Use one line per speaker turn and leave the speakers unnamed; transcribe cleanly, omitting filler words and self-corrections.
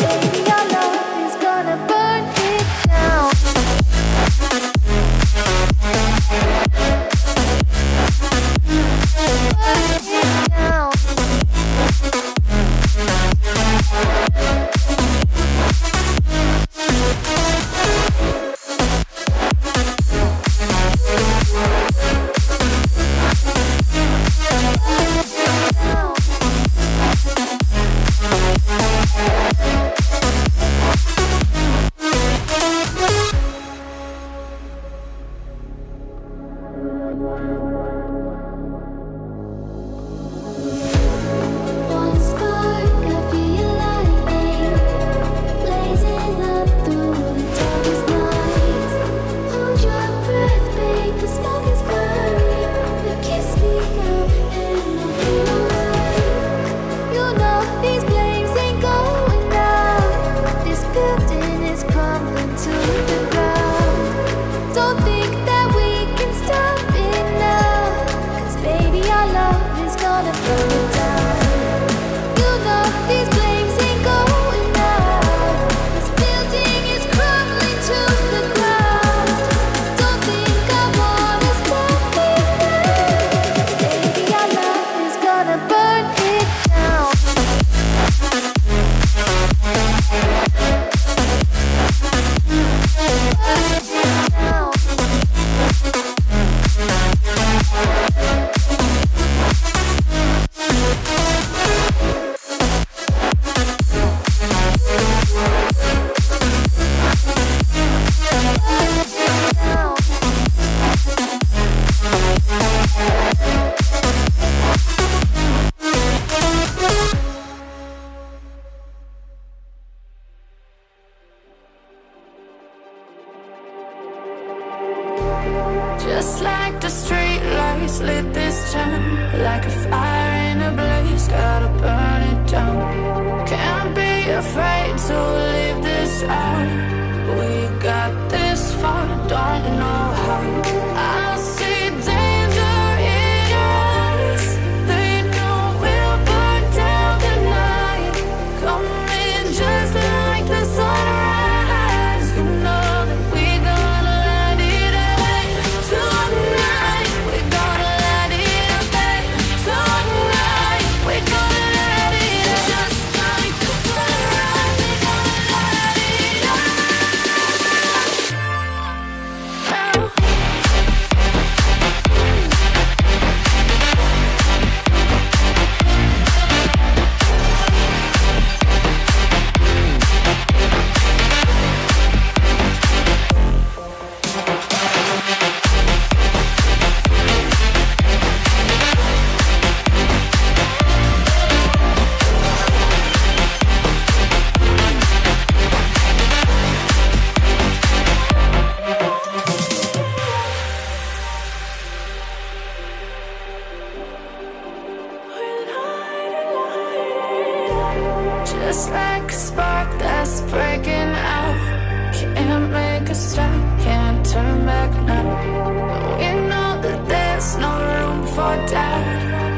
Baby this town like a fire in a blaze, gotta burn it down. Can't be afraid to leave this out. We got this far, don't know how. I see danger in your eyes. They know we'll burn down the night. Coming just like the sunrise. You know that we gonna let it away tonight. We gonna let it away tonight. We gonna let it away just like the sunrise. We gonna let it away. Just like a spark that's breaking out. Can't make a stop, can't turn back now. We know that there's no room for doubt.